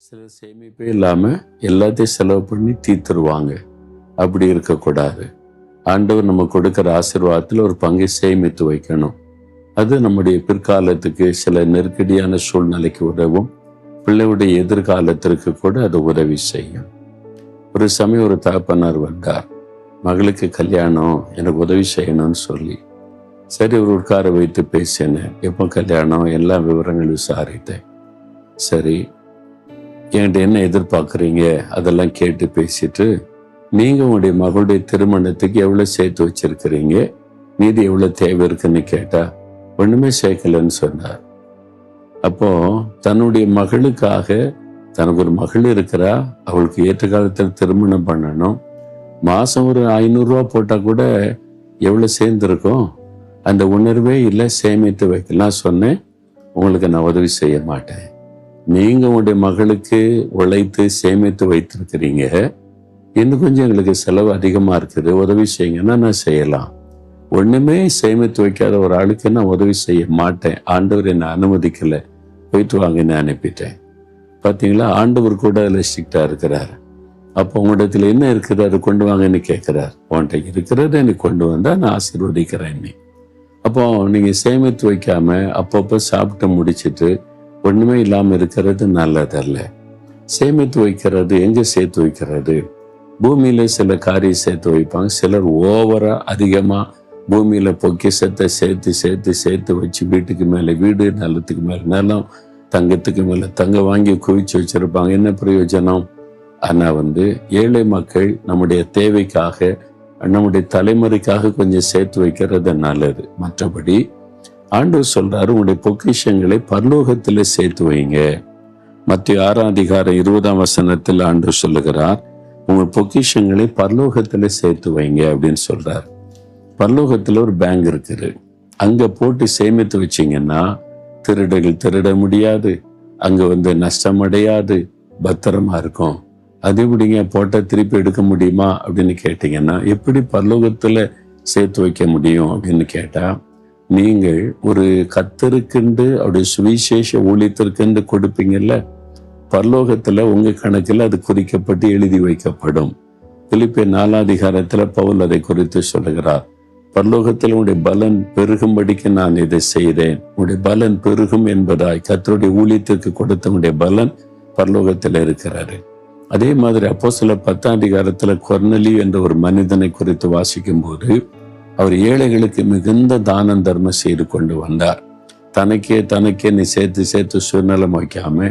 சிலர் சேமிப்பே இல்லாமல் எல்லாத்தையும் செலவு பண்ணி தீர்த்துருவாங்க. அப்படி இருக்கக்கூடாது. ஆண்டவர் நம்ம கொடுக்குற ஆசீர்வாதத்தில் ஒரு பங்கை சேமித்து வைக்கணும். அது நம்முடைய பிற்காலத்துக்கு சில நெருக்கடியான சூழ்நிலைக்கு உதவும். பிள்ளையுடைய எதிர்காலத்திற்கு கூட அது உதவி செய்யும். ஒரு சமயம் ஒரு தகப்பனார் வந்தார். மகளுக்கு கல்யாணம், எனக்கு உதவி செய்யணும்னு சொல்லி. சரி, ஒரு உட்கார வைத்து பேசினேன். எப்போ கல்யாணம், எல்லா விவரங்கள் விசாரித்தேன். சரி, என்கிட்ட என்ன எதிர்பார்க்குறீங்க அதெல்லாம் கேட்டு பேசிட்டு, நீங்கள் உங்களுடைய மகளுடைய திருமணத்துக்கு எவ்வளோ சேர்த்து வச்சிருக்கிறீங்க, மீதி எவ்வளோ தேவை இருக்குன்னு கேட்டால் ஒன்றுமே சேர்க்கலன்னு சொன்னார். அப்போ தன்னுடைய மகளுக்காக, தனக்கு ஒரு மகள் இருக்கிறா, அவளுக்கு ஏற்ற காலத்தில் திருமணம் பண்ணணும், மாதம் ஒரு 500 ரூபா போட்டால் கூட எவ்வளோ சேர்ந்துருக்கும், அந்த உணர்வே இல்லை. சேமித்து வைக்கலாம் சொன்னேன். உங்களுக்கு நான் உதவி செய்ய மாட்டேன். நீங்கள் உங்களுடைய மகளுக்கு உழைத்து சேமித்து வைத்திருக்கிறீங்க, இன்னும் கொஞ்சம் எங்களுக்கு செலவு அதிகமாக இருக்குது, உதவி செய்யுங்கன்னா நான் செய்யலாம். ஒன்றுமே சேமித்து வைக்காத ஒரு ஆளுக்கு நான் உதவி செய்ய மாட்டேன், ஆண்டவர் என்னை அனுமதிக்கலை, போயிட்டு வாங்கன்னு அனுப்பிட்டேன். பார்த்தீங்களா, ஆண்டவர் கூட அதில் ஸ்ட்ரிக்டாக இருக்கிறார். அப்போ உங்களிடத்தில் என்ன இருக்குது அதை கொண்டு வாங்கன்னு கேட்குறார். உன்கிட்ட இருக்கிறத எனக்கு கொண்டு வந்தால் நான் ஆசீர்வதிக்கிறேன். அப்போ நீங்கள் சேமித்து வைக்காமல் அப்பப்போ சாப்பிட்டு முடிச்சுட்டு ஒன்றுமே இல்லாமல் இருக்கிறது நல்லதல்ல. சேமித்து வைக்கிறது எங்கே சேர்த்து வைக்கிறது? பூமியில் சில காரியம் சேர்த்து வைப்பாங்க. சிலர் ஓவராக அதிகமாக பூமியில் பொக்கிஷத்தை சேர்த்து சேர்த்து சேர்த்து வச்சு வீட்டுக்கு மேலே வீடு, நிலத்துக்கு மேலே நிலம், தங்கத்துக்கு மேலே தங்கம் வாங்கி குவிச்சு வச்சுருப்பாங்க. என்ன பிரயோஜனம்? ஆனால் ஏழை மக்கள் நம்முடைய தேவைக்காக, நம்முடைய தலைமுறைக்காக கொஞ்சம் சேர்த்து வைக்கிறது நல்லது. மற்றபடி ஆண்டவர் சொல்றாரு, உங்களுடைய பொக்கிஷங்களை பரலோகத்தில் சேர்த்து வைங்க. மத்திய 6:20 ஆண்டவர் சொல்லுகிறார், உங்கள் பொக்கிஷங்களை பரலோகத்தில் சேர்த்து வைங்க அப்படின்னு சொல்றார். பரலோகத்தில் ஒரு பேங்க் இருக்குது. அங்க போட்டு சேமித்து வச்சிங்கன்னா திருடர்கள் திருட முடியாது, அங்க நஷ்டம் அடையாது, பத்திரமா இருக்கும். அது எப்படிங்க போட்ட திருப்பி எடுக்க முடியுமா அப்படின்னு கேட்டீங்கன்னா, எப்படி பரலோகத்துல சேர்த்து வைக்க முடியும் அப்படின்னு கேட்டா, நீங்கள் ஒரு கர்த்தருக்கென்று அவருடைய சுவிசேஷ ஊழியத்திற்கென்று கொடுப்பீங்கல்ல, பரலோகத்துல உங்க கணக்கில் அது குறிக்கப்பட்டு எழுதி வைக்கப்படும். பிலிப்பியர் 4 பவுல் அதை குறித்து சொல்லுகிறார். பரலோகத்தில் உங்களுடைய பலன் பெருகும்படிக்கு நான் இதை செய்தேன். உங்களுடைய பலன் பெருகும் என்பதாய் கர்த்தருடைய ஊழியத்திற்கு கொடுத்த உங்களுடைய பலன் பரலோகத்தில் இருக்கிறாரு. அதே மாதிரி அப்போஸ்தலர் 10 கொர்நேலியு என்ற ஒரு மனிதனை குறித்து வாசிக்கும் போது, அவர் ஏழைகளுக்கு மிகுந்த தானம் தர்மம் செய்து கொண்டு வந்தார். தனக்கே நீ சேர்த்து சேர்த்து சுயநலம் வைக்காம